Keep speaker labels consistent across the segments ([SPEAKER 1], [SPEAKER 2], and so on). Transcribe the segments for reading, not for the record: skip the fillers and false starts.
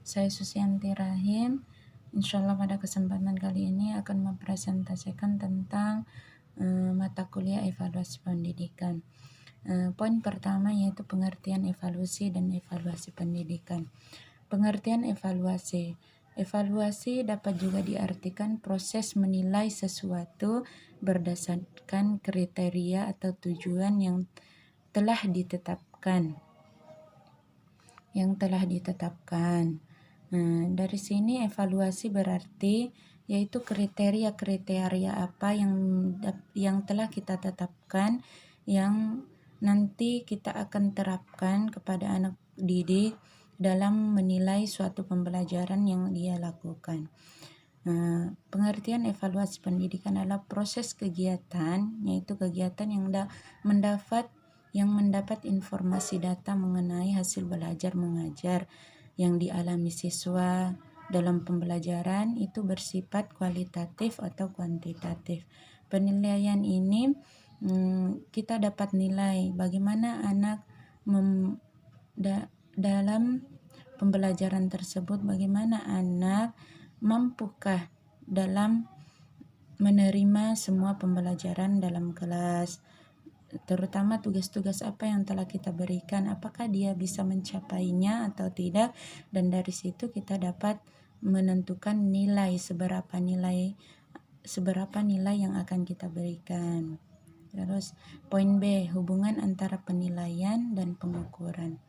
[SPEAKER 1] Saya Susianti Rahim. Insya Allah pada kesempatan kali ini akan mempresentasikan tentang mata kuliah evaluasi pendidikan. Poin pertama yaitu pengertian evaluasi dan evaluasi pendidikan. Pengertian evaluasi. Evaluasi dapat juga diartikan proses menilai sesuatu berdasarkan kriteria atau tujuan yang telah ditetapkan. Dari sini evaluasi berarti yaitu kriteria-kriteria apa yang telah kita tetapkan yang nanti kita akan terapkan kepada anak didik dalam menilai suatu pembelajaran yang dia lakukan. Pengertian evaluasi pendidikan adalah proses kegiatan, yaitu kegiatan yang mendapat informasi data mengenai hasil belajar mengajar yang dialami siswa dalam pembelajaran itu bersifat kualitatif atau kuantitatif. Penilaian ini kita dapat nilai bagaimana anak dalam pembelajaran tersebut, bagaimana anak mampukah dalam menerima semua pembelajaran dalam kelas, terutama tugas-tugas apa yang telah kita berikan, apakah dia bisa mencapainya atau tidak, dan dari situ kita dapat menentukan seberapa nilai yang akan kita berikan. Terus poin B, hubungan antara penilaian dan pengukuran.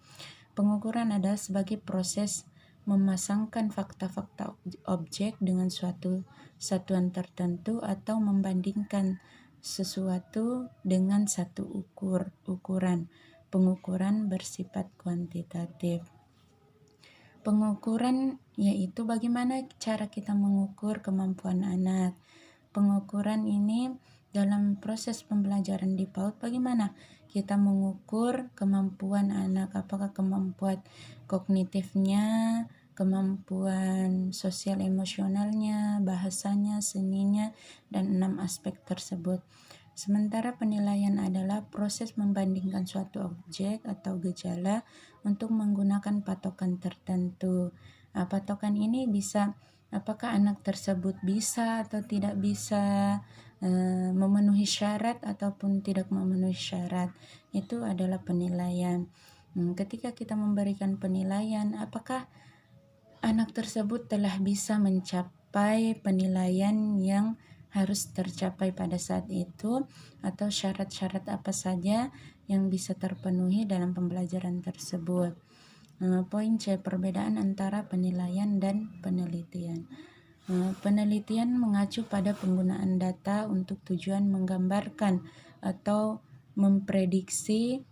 [SPEAKER 1] Pengukuran adalah sebagai proses memasangkan fakta-fakta objek dengan suatu satuan tertentu atau membandingkan sesuatu dengan satu ukuran. Pengukuran bersifat kuantitatif. Pengukuran yaitu bagaimana cara kita mengukur kemampuan anak. Pengukuran ini dalam proses pembelajaran di PAUD, bagaimana kita mengukur kemampuan anak, apakah kemampuan kognitifnya, kemampuan sosial emosionalnya, bahasanya, seninya, dan 6 aspek tersebut. Sementara penilaian adalah proses membandingkan suatu objek atau gejala untuk menggunakan patokan tertentu. Patokan ini bisa apakah anak tersebut bisa atau tidak bisa, memenuhi syarat ataupun tidak memenuhi syarat. Itu adalah penilaian. Ketika kita memberikan penilaian, apakah anak tersebut telah bisa mencapai penilaian yang harus tercapai pada saat itu, atau syarat-syarat apa saja yang bisa terpenuhi dalam pembelajaran tersebut. Poin C, perbedaan antara penilaian dan penelitian. Penelitian mengacu pada penggunaan data untuk tujuan menggambarkan atau memprediksi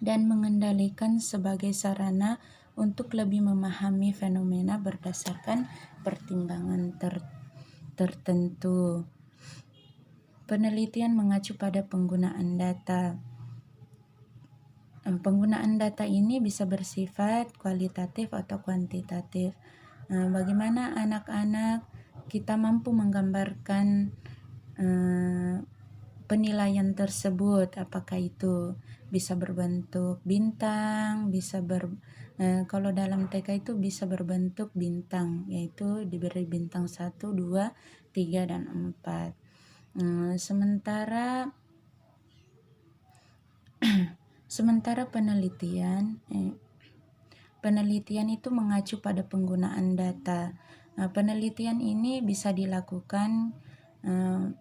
[SPEAKER 1] dan mengendalikan sebagai sarana untuk lebih memahami fenomena berdasarkan pertimbangan tertentu. Penelitian mengacu pada penggunaan data. Penggunaan data ini bisa bersifat kualitatif atau kuantitatif. Bagaimana anak-anak kita mampu menggambarkan penilaian tersebut, apakah itu bisa berbentuk bintang, kalau dalam TK itu bisa berbentuk bintang, yaitu diberi bintang 1, 2, 3, dan 4. Sementara penelitian itu mengacu pada penggunaan data. Penelitian ini bisa dilakukan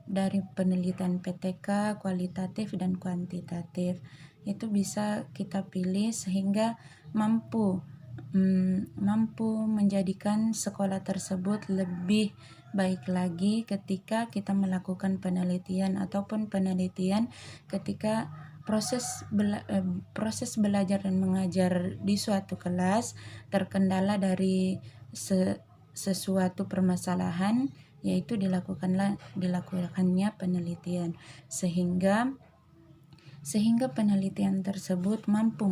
[SPEAKER 1] dari penelitian PTK, kualitatif dan kuantitatif. Itu bisa kita pilih sehingga mampu menjadikan sekolah tersebut lebih baik lagi ketika kita melakukan penelitian ketika proses belajar dan mengajar di suatu kelas terkendala dari sesuatu permasalahan, yaitu dilakukannya penelitian sehingga penelitian tersebut mampu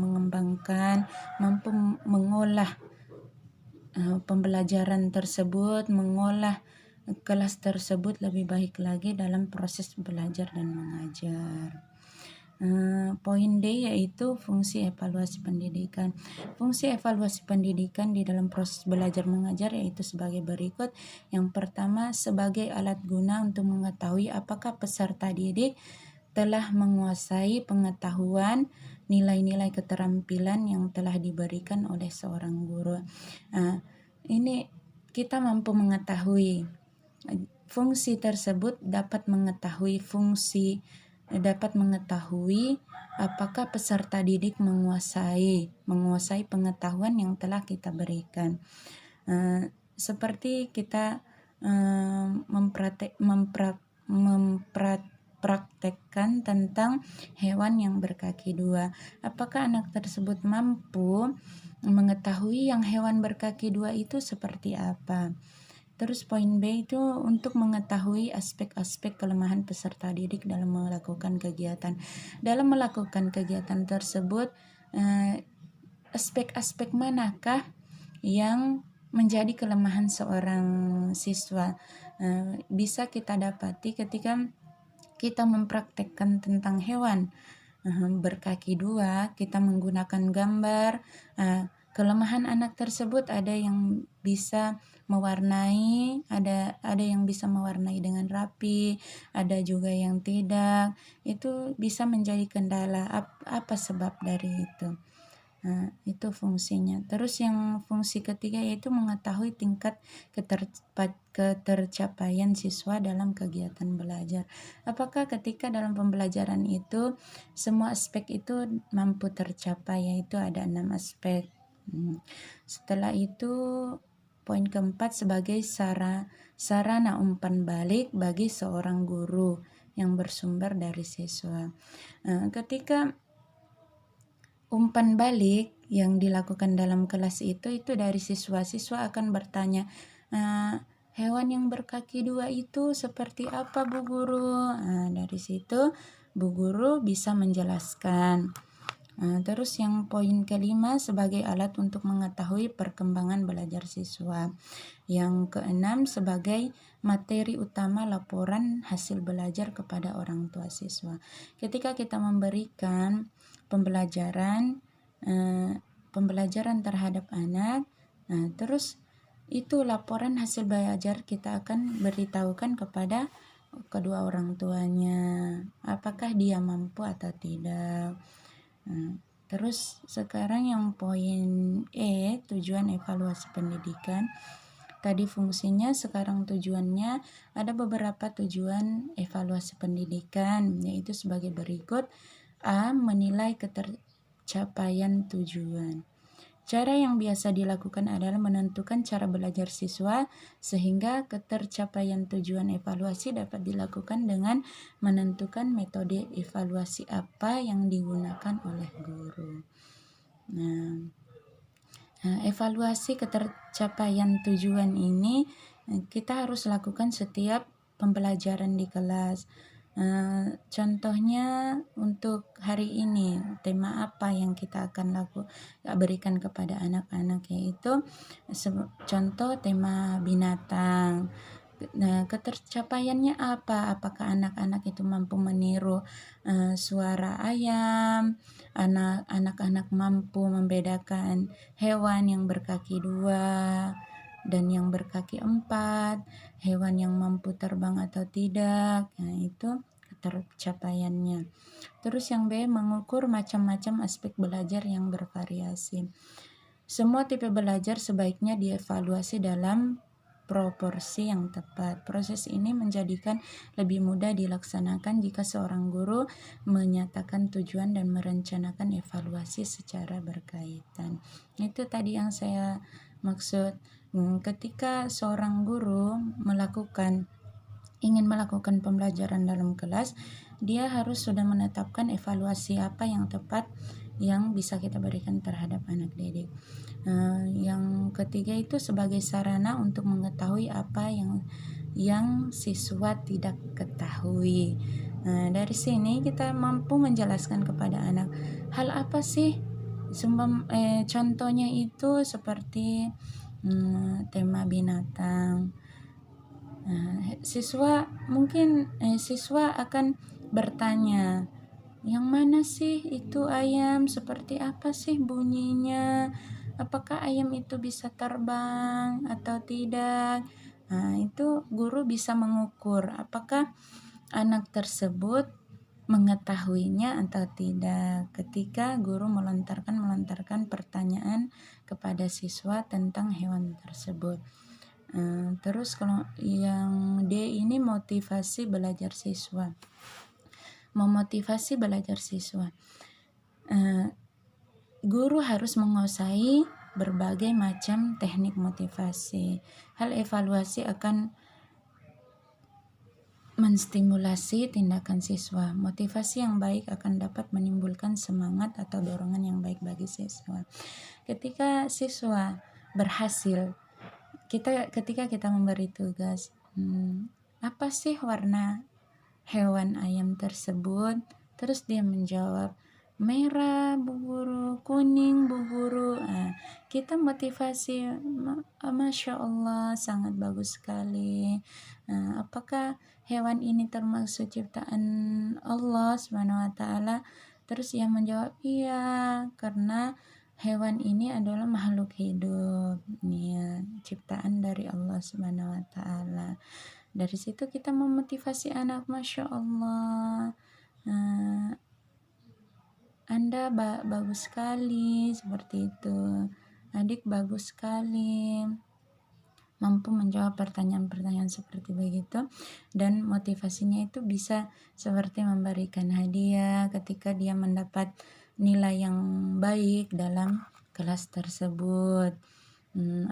[SPEAKER 1] mengolah pembelajaran tersebut, mengolah kelas tersebut lebih baik lagi dalam proses belajar dan mengajar. Poin D yaitu fungsi evaluasi pendidikan. Fungsi evaluasi pendidikan di dalam proses belajar mengajar yaitu sebagai berikut. Yang pertama, sebagai alat guna untuk mengetahui apakah peserta didik telah menguasai pengetahuan, nilai-nilai keterampilan yang telah diberikan oleh seorang guru. Ini kita mampu mengetahui fungsi tersebut dapat mengetahui apakah peserta didik menguasai pengetahuan yang telah kita berikan. Seperti kita mempraktekkan tentang hewan yang berkaki dua. Apakah anak tersebut mampu mengetahui yang hewan berkaki dua itu seperti apa? Terus poin B itu untuk mengetahui aspek-aspek kelemahan peserta didik dalam melakukan kegiatan. Dalam melakukan kegiatan tersebut, aspek-aspek manakah yang menjadi kelemahan seorang siswa? Bisa kita dapati ketika kita mempraktekkan tentang hewan berkaki dua, kita menggunakan gambar. Kelemahan anak tersebut ada yang bisa mewarnai, ada yang bisa mewarnai dengan rapi, ada juga yang tidak. Itu bisa menjadi kendala. Apa sebab dari itu? Itu fungsinya. Terus yang fungsi ketiga yaitu mengetahui tingkat ketercapaian siswa dalam kegiatan belajar. Apakah ketika dalam pembelajaran itu semua aspek itu mampu tercapai, yaitu ada 6 aspek. Setelah itu poin keempat sebagai sarana umpan balik bagi seorang guru yang bersumber dari siswa. Ketika umpan balik yang dilakukan dalam kelas itu dari siswa akan bertanya, hewan yang berkaki dua itu seperti apa Bu Guru? Dari situ Bu Guru bisa menjelaskan. Terus yang poin kelima sebagai alat untuk mengetahui perkembangan belajar siswa. Yang keenam sebagai materi utama laporan hasil belajar kepada orang tua siswa. Ketika kita memberikan pembelajaran terhadap anak, terus itu laporan hasil belajar kita akan beritahukan kepada kedua orang tuanya apakah dia mampu atau tidak. Terus sekarang yang poin E, tujuan evaluasi pendidikan. Tadi fungsinya, sekarang tujuannya. Ada beberapa tujuan evaluasi pendidikan, yaitu sebagai berikut. A. Menilai ketercapaian tujuan. Cara yang biasa dilakukan adalah menentukan cara belajar siswa sehingga ketercapaian tujuan evaluasi dapat dilakukan dengan menentukan metode evaluasi apa yang digunakan oleh guru. Evaluasi ketercapaian tujuan ini kita harus lakukan setiap pembelajaran di kelas. Contohnya untuk hari ini tema apa yang kita akan berikan kepada anak-anak, yaitu contoh tema binatang. Ketercapaiannya apa? Apakah anak-anak itu mampu meniru suara ayam? Anak-anak mampu membedakan hewan yang berkaki dua dan yang berkaki empat, hewan yang mampu terbang atau tidak. Itu ketercapaiannya. Terus yang B, mengukur macam-macam aspek belajar yang bervariasi. Semua tipe belajar sebaiknya dievaluasi dalam proporsi yang tepat. Proses ini menjadikan lebih mudah dilaksanakan jika seorang guru menyatakan tujuan dan merencanakan evaluasi secara berkaitan. Itu tadi yang saya maksud. Ketika seorang guru ingin melakukan pembelajaran dalam kelas, dia harus sudah menetapkan evaluasi apa yang tepat yang bisa kita berikan terhadap anak didik. Yang ketiga itu sebagai sarana untuk mengetahui apa yang siswa tidak ketahui. Dari sini kita mampu menjelaskan kepada anak hal apa sih. Contohnya itu seperti tema binatang. Siswa akan bertanya, yang mana sih itu ayam, seperti apa sih bunyinya, apakah ayam itu bisa terbang atau tidak. Nah, itu guru bisa mengukur apakah anak tersebut mengetahuinya atau tidak ketika guru melontarkan pertanyaan kepada siswa tentang hewan tersebut. Terus kalau yang D ini motivasi belajar siswa. Memotivasi belajar siswa. Guru harus menguasai berbagai macam teknik motivasi. Hal evaluasi akan menstimulasi tindakan siswa. Motivasi yang baik akan dapat menimbulkan semangat atau dorongan yang baik bagi siswa. Ketika siswa berhasil, ketika kita memberi tugas, apa sih warna hewan ayam tersebut? Terus dia menjawab, merah Bu Guru, kuning Bu Guru. Kita motivasi, Masya Allah, sangat bagus sekali. Apakah hewan ini termasuk ciptaan Allah SWT? Terus ia menjawab, iya, karena hewan ini adalah makhluk hidup, ya, ciptaan dari Allah SWT. Dari situ kita memotivasi anak, Masya Allah, Anda bagus sekali, seperti itu. Adik bagus sekali, mampu menjawab pertanyaan-pertanyaan seperti begitu. Dan motivasinya itu bisa seperti memberikan hadiah ketika dia mendapat nilai yang baik dalam kelas tersebut,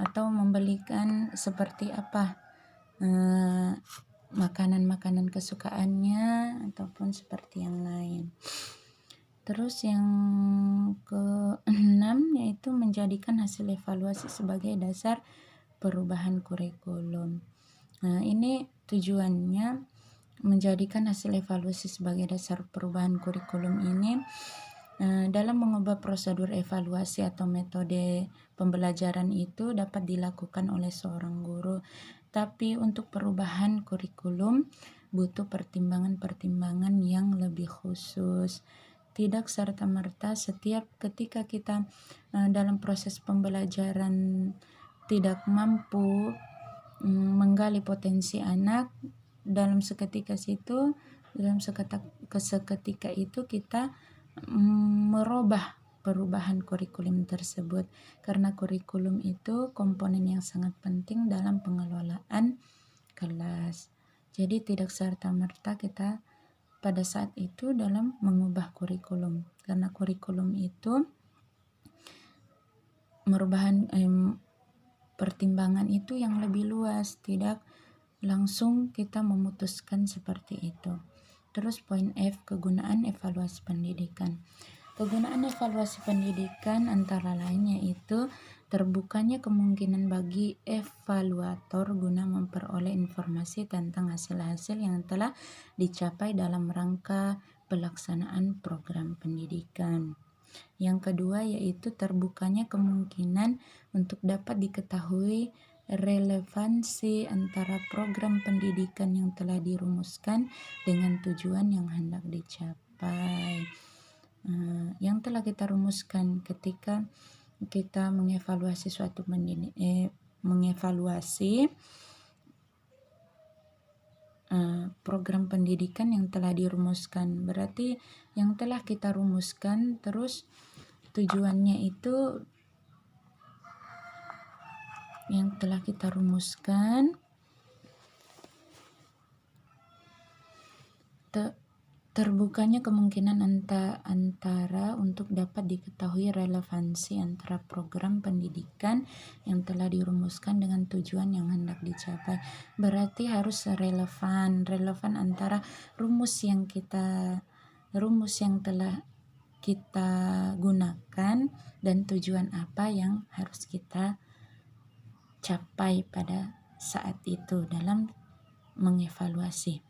[SPEAKER 1] atau membelikan seperti apa makanan-makanan kesukaannya ataupun seperti yang lain. Terus yang ke-6 yaitu menjadikan hasil evaluasi sebagai dasar perubahan kurikulum. Nah, ini tujuannya menjadikan hasil evaluasi sebagai dasar perubahan kurikulum ini dalam mengubah prosedur evaluasi atau metode pembelajaran itu dapat dilakukan oleh seorang guru. Tapi untuk perubahan kurikulum butuh pertimbangan-pertimbangan yang lebih khusus. Tidak serta-merta setiap ketika kita dalam proses pembelajaran tidak mampu menggali potensi anak, dalam seketika itu kita merubah perubahan kurikulum tersebut, karena kurikulum itu komponen yang sangat penting dalam pengelolaan kelas. Jadi tidak serta-merta kita pada saat itu dalam mengubah kurikulum, karena kurikulum itu merupakan pertimbangan itu yang lebih luas, tidak langsung kita memutuskan seperti itu. Terus poin F, kegunaan evaluasi pendidikan. Kegunaan evaluasi pendidikan antara lain yaitu terbukanya kemungkinan bagi evaluator guna memperoleh informasi tentang hasil-hasil yang telah dicapai dalam rangka pelaksanaan program pendidikan. Yang kedua yaitu terbukanya kemungkinan untuk dapat diketahui relevansi antara program pendidikan yang telah dirumuskan dengan tujuan yang hendak dicapai. Yang telah kita rumuskan ketika kita mengevaluasi mengevaluasi program pendidikan yang telah dirumuskan, berarti yang telah kita rumuskan, terus tujuannya itu yang telah kita rumuskan terbukanya kemungkinan antara untuk dapat diketahui relevansi antara program pendidikan yang telah dirumuskan dengan tujuan yang hendak dicapai. Berarti harus relevan antara rumus yang telah kita gunakan dan tujuan apa yang harus kita capai pada saat itu dalam mengevaluasi.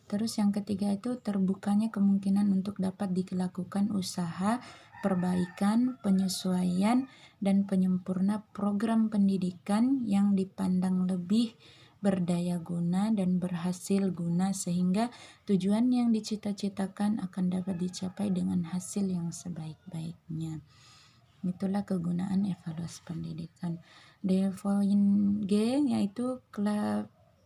[SPEAKER 1] Terus yang ketiga itu terbukanya kemungkinan untuk dapat dilakukan usaha perbaikan, penyesuaian, dan penyempurna program pendidikan yang dipandang lebih berdaya guna, dan berhasil guna, sehingga tujuan yang dicita-citakan akan dapat dicapai dengan hasil yang sebaik-baiknya. Itulah kegunaan evaluasi pendidikan. Di poin G yaitu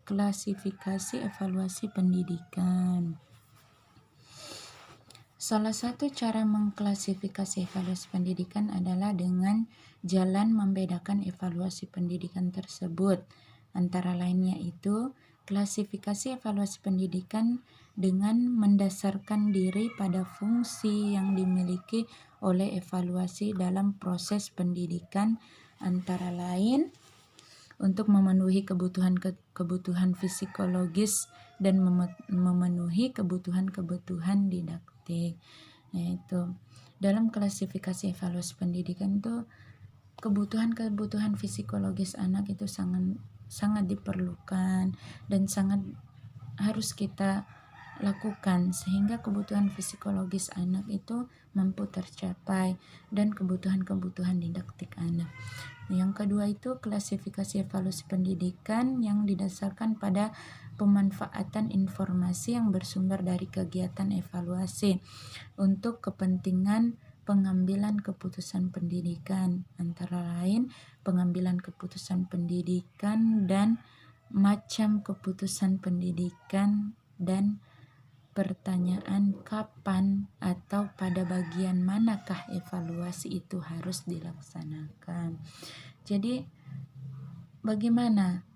[SPEAKER 1] klasifikasi evaluasi pendidikan. Salah satu cara mengklasifikasi evaluasi pendidikan adalah dengan jalan membedakan evaluasi pendidikan tersebut. Antara lainnya itu klasifikasi evaluasi pendidikan dengan mendasarkan diri pada fungsi yang dimiliki oleh evaluasi dalam proses pendidikan, antara lain untuk memenuhi kebutuhan psikologis dan memenuhi kebutuhan didaktik. Yaitu dalam klasifikasi evaluasi pendidikan itu kebutuhan psikologis anak itu sangat diperlukan dan sangat harus kita lakukan sehingga kebutuhan psikologis anak itu mampu tercapai dan kebutuhan didaktik anak. Yang kedua itu klasifikasi evaluasi pendidikan yang didasarkan pada pemanfaatan informasi yang bersumber dari kegiatan evaluasi untuk kepentingan pengambilan keputusan pendidikan, antara lain pengambilan keputusan pendidikan dan macam keputusan pendidikan dan pertanyaan kapan atau pada bagian manakah evaluasi itu harus dilaksanakan. Jadi bagaimana?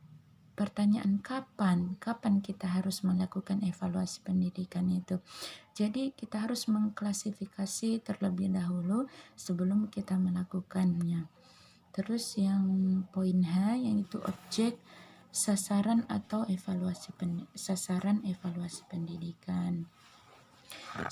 [SPEAKER 1] Pertanyaan kapan kita harus melakukan evaluasi pendidikan itu. Jadi kita harus mengklasifikasi terlebih dahulu sebelum kita melakukannya. Terus yang poin H yaitu objek, sasaran atau sasaran evaluasi pendidikan.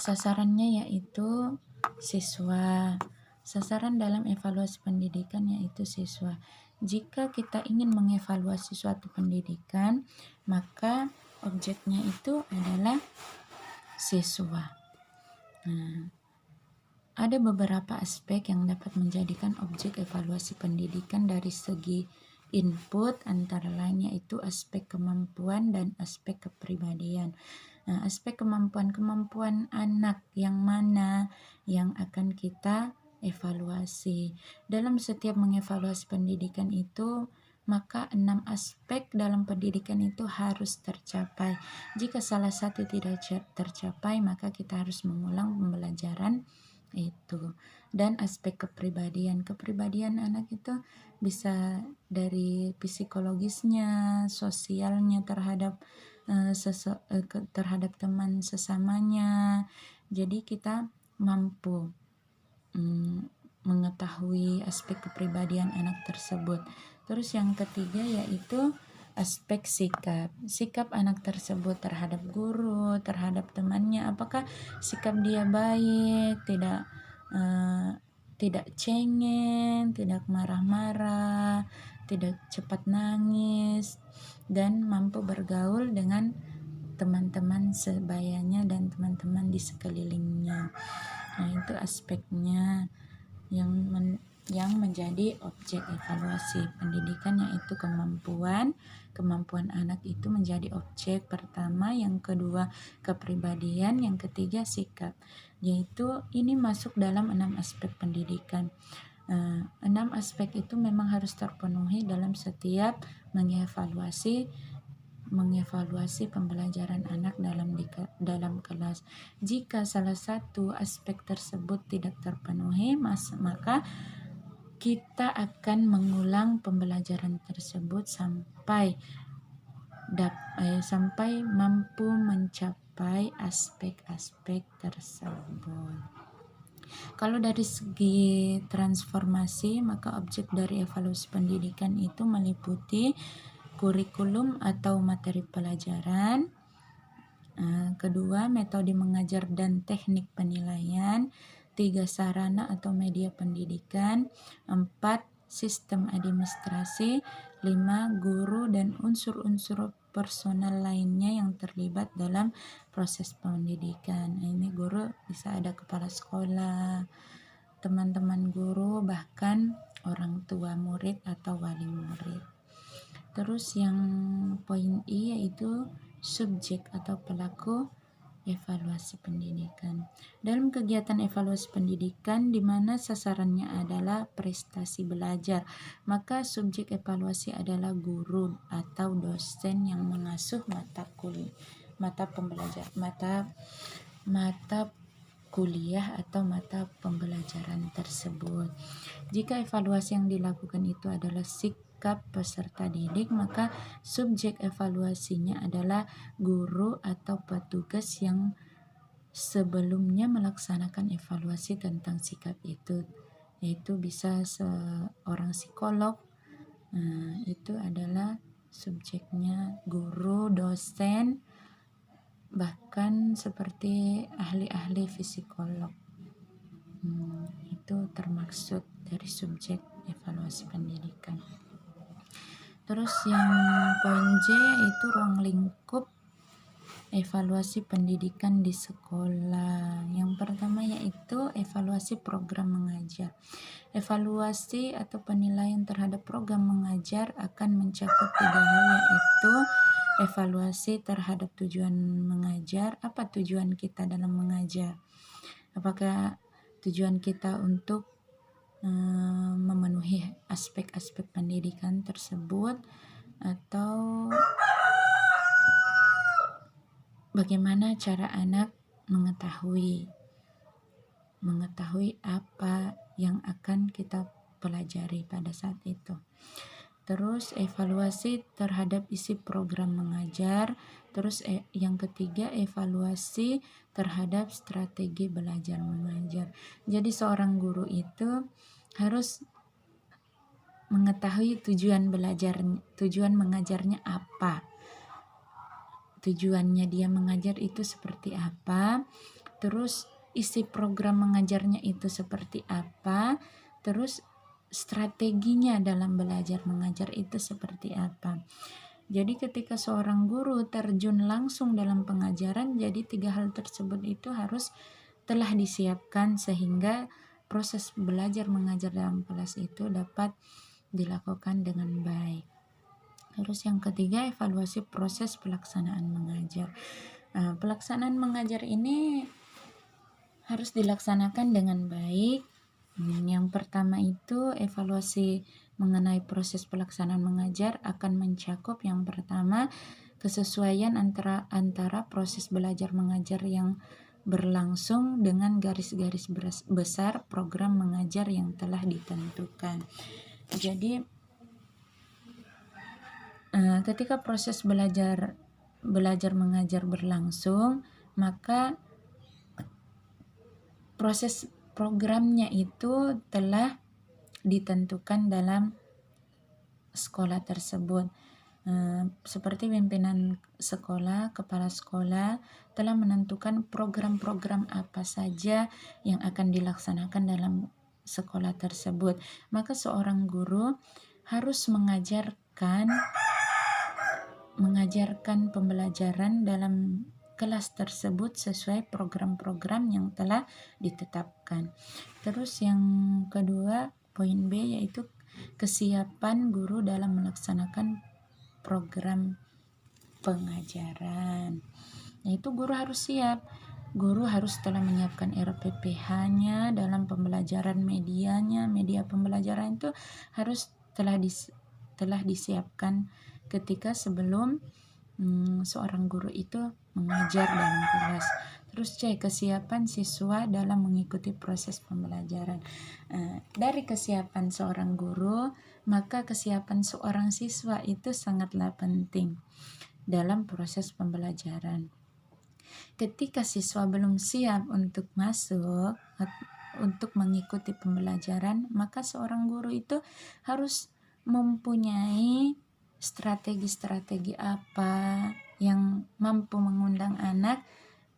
[SPEAKER 1] Sasarannya yaitu siswa. Sasaran dalam evaluasi pendidikan yaitu siswa. Jika kita ingin mengevaluasi suatu pendidikan, maka objeknya itu adalah siswa. Nah, ada beberapa aspek yang dapat menjadikan objek evaluasi pendidikan dari segi input, antara lain yaitu aspek kemampuan dan aspek kepribadian. Nah, aspek kemampuan anak yang mana yang akan kita evaluasi. Dalam setiap mengevaluasi pendidikan itu, maka 6 aspek dalam pendidikan itu harus tercapai. Jika salah satu tidak tercapai, maka kita harus mengulang pembelajaran itu. Dan aspek kepribadian anak itu bisa dari psikologisnya, sosialnya terhadap terhadap teman sesamanya. Jadi kita mampu mengetahui aspek kepribadian anak tersebut. Terus yang ketiga yaitu aspek sikap anak tersebut terhadap guru, terhadap temannya. Apakah sikap dia baik, tidak cengeng, tidak marah-marah, tidak cepat nangis, dan mampu bergaul dengan teman-teman sebayanya dan teman-teman di sekelilingnya. Nah, itu aspeknya yang menjadi objek evaluasi pendidikan, yaitu kemampuan anak itu menjadi objek pertama, yang kedua kepribadian, yang ketiga sikap. Yaitu ini masuk dalam 6 aspek pendidikan. 6 aspek itu memang harus terpenuhi dalam setiap mengevaluasi pembelajaran anak dalam kelas. Jika salah satu aspek tersebut tidak terpenuhi, maka kita akan mengulang pembelajaran tersebut sampai mampu mencapai aspek-aspek tersebut. Kalau dari segi transformasi, maka objek dari evaluasi pendidikan itu meliputi kurikulum atau materi pelajaran, kedua metode mengajar dan teknik penilaian, 3 sarana atau media pendidikan, 4 sistem administrasi, 5 guru dan unsur-unsur personal lainnya yang terlibat dalam proses pendidikan. Ini guru bisa ada kepala sekolah, teman-teman guru, bahkan orang tua murid atau wali murid. Terus yang poin I yaitu subjek atau pelaku evaluasi pendidikan. Dalam kegiatan evaluasi pendidikan di mana sasarannya adalah prestasi belajar, maka subjek evaluasi adalah guru atau dosen yang mengasuh mata kuliah atau mata pembelajaran tersebut. Jika evaluasi yang dilakukan itu adalah sikap peserta didik, maka subjek evaluasinya adalah guru atau petugas yang sebelumnya melaksanakan evaluasi tentang sikap itu, yaitu bisa seorang psikolog. Itu adalah subjeknya guru, dosen, bahkan seperti ahli-ahli psikolog. Itu termaksud dari subjek evaluasi pendidikan. Terus yang poin J yaitu ruang lingkup evaluasi pendidikan di sekolah. Yang pertama yaitu evaluasi program mengajar. Evaluasi atau penilaian terhadap program mengajar akan mencakup 3 hal, yaitu evaluasi terhadap tujuan mengajar. Apa tujuan kita dalam mengajar? Apakah tujuan kita untuk memenuhi aspek-aspek pendidikan tersebut, atau bagaimana cara anak mengetahui apa yang akan kita pelajari pada saat itu. Terus evaluasi terhadap isi program mengajar. Terus yang ketiga evaluasi terhadap strategi belajar mengajar. Jadi seorang guru itu harus mengetahui tujuan mengajarnya apa. Tujuannya dia mengajar itu seperti apa. Terus isi program mengajarnya itu seperti apa. Terus strateginya dalam belajar mengajar itu seperti apa. Jadi ketika seorang guru terjun langsung dalam pengajaran, jadi 3 hal tersebut itu harus telah disiapkan sehingga proses belajar mengajar dalam kelas itu dapat dilakukan dengan baik. Terus yang ketiga evaluasi proses pelaksanaan mengajar. Pelaksanaan mengajar ini harus dilaksanakan dengan baik. Yang pertama itu evaluasi mengenai proses pelaksanaan mengajar akan mencakup yang pertama kesesuaian antara proses belajar mengajar yang berlangsung dengan garis-garis besar program mengajar yang telah ditentukan. Jadi ketika proses belajar mengajar berlangsung, maka proses programnya itu telah ditentukan dalam sekolah tersebut. Seperti pimpinan sekolah, kepala sekolah telah menentukan program-program apa saja yang akan dilaksanakan dalam sekolah tersebut. Maka seorang guru harus mengajarkan pembelajaran dalam kelas tersebut sesuai program-program yang telah ditetapkan. Terus yang kedua, poin B yaitu kesiapan guru dalam melaksanakan program pengajaran. Yaitu guru harus siap. Guru harus telah menyiapkan RPPH-nya dalam pembelajaran medianya. Media pembelajaran itu harus telah disiapkan ketika sebelum seorang guru itu mengajar dalam kelas. Terus C, kesiapan siswa dalam mengikuti proses pembelajaran. Dari kesiapan seorang guru, maka kesiapan seorang siswa itu sangatlah penting dalam proses pembelajaran. Ketika siswa belum siap untuk masuk, untuk mengikuti pembelajaran, maka seorang guru itu harus mempunyai strategi-strategi apa yang mampu mengundang anak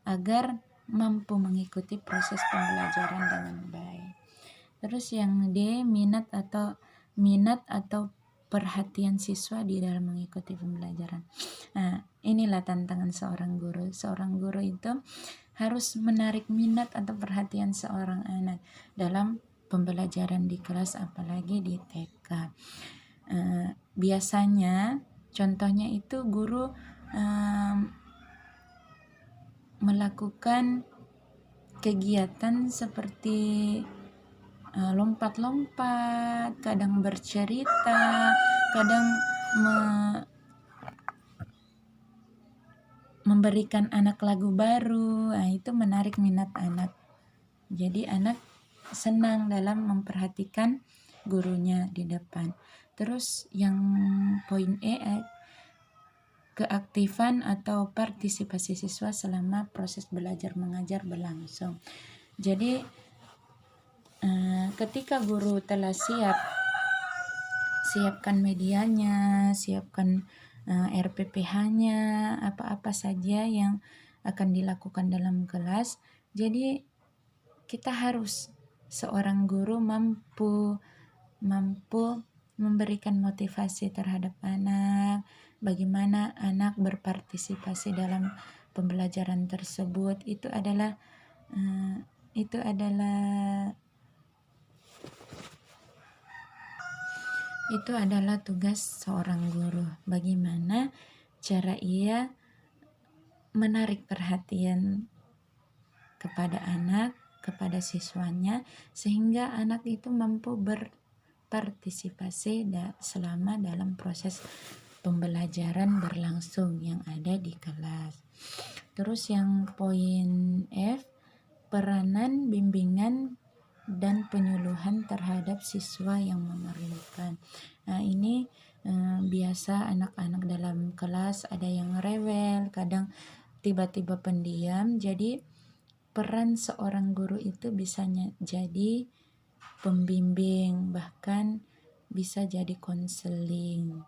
[SPEAKER 1] agar mampu mengikuti proses pembelajaran dengan baik. Terus yang D, minat atau perhatian siswa di dalam mengikuti pembelajaran. Inilah tantangan seorang guru. Seorang guru itu harus menarik minat atau perhatian seorang anak dalam pembelajaran di kelas, apalagi di TK. biasanya contohnya itu guru melakukan kegiatan seperti lompat-lompat, kadang bercerita, kadang memberikan anak lagu baru. Itu menarik minat anak. Jadi anak senang dalam memperhatikan gurunya di depan. Terus yang poin E, keaktifan atau partisipasi siswa selama proses belajar mengajar berlangsung. Jadi ketika guru telah siapkan medianya, siapkan RPPH-nya, apa-apa saja yang akan dilakukan dalam kelas. Jadi kita harus seorang guru mampu memberikan motivasi terhadap anak, bagaimana anak berpartisipasi dalam pembelajaran tersebut. Itu adalah tugas seorang guru. Bagaimana cara ia menarik perhatian kepada anak, kepada siswanya, sehingga anak itu mampu berpartisipasi selama dalam proses pembelajaran berlangsung yang ada di kelas. Terus yang poin F, peranan, bimbingan, dan penyuluhan terhadap siswa yang memerlukan. Ini biasa anak-anak dalam kelas ada yang rewel, kadang tiba-tiba pendiam. Jadi peran seorang guru itu bisa jadi pembimbing, bahkan bisa jadi konseling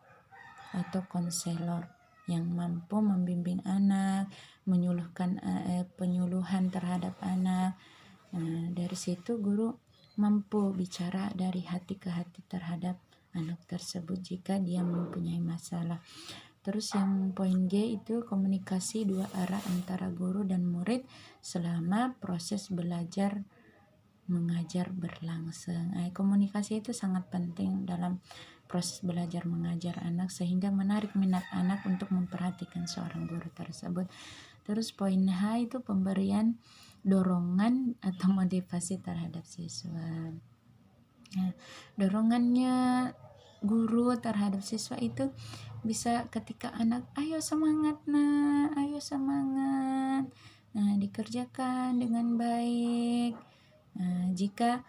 [SPEAKER 1] atau konselor yang mampu membimbing anak, menyuluhkan penyuluhan terhadap anak. Dari situ guru mampu bicara dari hati ke hati terhadap anak tersebut jika dia mempunyai masalah. Terus yang poin G itu komunikasi dua arah antara guru dan murid selama proses belajar mengajar berlangsung. Komunikasi itu sangat penting dalam proses belajar mengajar anak sehingga menarik minat anak untuk memperhatikan seorang guru tersebut. Terus poin H itu pemberian dorongan atau motivasi terhadap siswa. Dorongannya guru terhadap siswa itu bisa ketika anak, ayo semangat nak, ayo semangat, dikerjakan dengan baik. Jika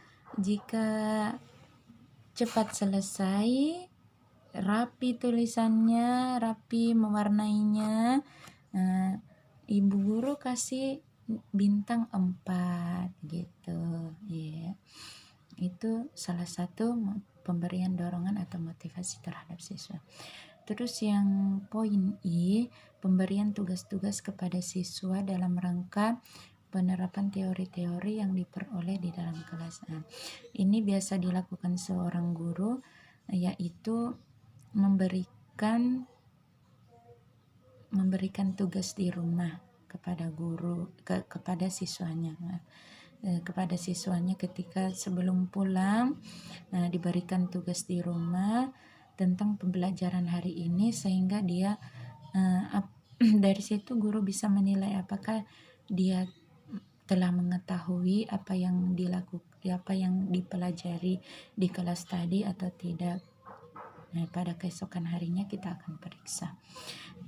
[SPEAKER 1] cepat selesai, rapi tulisannya, rapi mewarnainya, ibu guru kasih bintang 4 gitu ya. Itu salah satu pemberian dorongan atau motivasi terhadap siswa. Terus yang poin I, pemberian tugas-tugas kepada siswa dalam rangka penerapan teori-teori yang diperoleh di dalam kelas. Ini biasa dilakukan seorang guru, yaitu memberikan tugas di rumah kepada guru kepada siswanya. Kepada siswanya ketika sebelum pulang diberikan tugas di rumah tentang pembelajaran hari ini, sehingga dia dari situ guru bisa menilai apakah dia telah mengetahui apa yang dipelajari di kelas tadi atau tidak. Pada keesokan harinya kita akan periksa.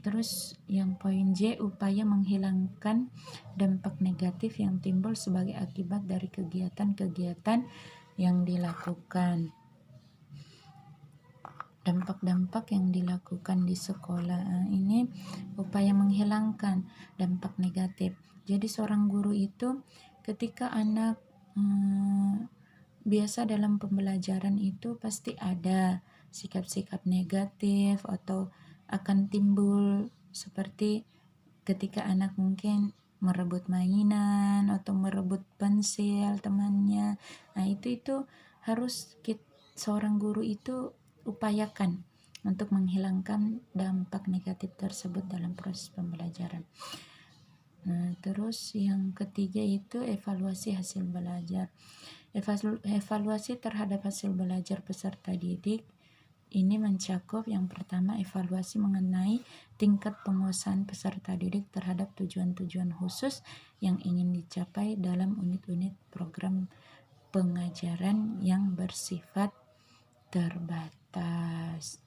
[SPEAKER 1] Terus yang poin J, upaya menghilangkan dampak negatif yang timbul sebagai akibat dari kegiatan-kegiatan yang dilakukan. Dampak-dampak yang dilakukan di sekolah ini upaya menghilangkan dampak negatif. Jadi seorang guru itu ketika anak biasa dalam pembelajaran itu pasti ada sikap-sikap negatif atau akan timbul seperti ketika anak mungkin merebut mainan atau merebut pensil temannya. Itu harus seorang guru itu upayakan untuk menghilangkan dampak negatif tersebut dalam proses pembelajaran. Terus yang ketiga itu evaluasi hasil belajar. Evaluasi terhadap hasil belajar peserta didik ini mencakup yang pertama evaluasi mengenai tingkat penguasaan peserta didik terhadap tujuan-tujuan khusus yang ingin dicapai dalam unit-unit program pengajaran yang bersifat terbatas.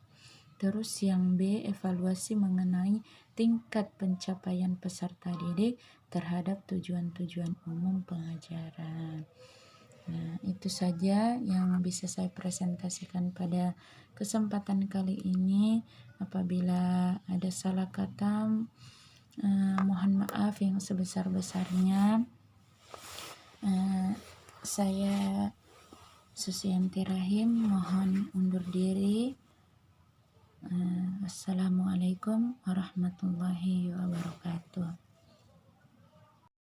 [SPEAKER 1] Terus yang B, evaluasi mengenai tingkat pencapaian peserta didik terhadap tujuan-tujuan umum pengajaran. Nah, itu saja yang bisa saya presentasikan pada kesempatan kali ini. Apabila ada salah kata, mohon maaf yang sebesar-besarnya. Saya Susianti Rahim mohon undur diri. Wassalamualaikum warahmatullahi wabarakatuh.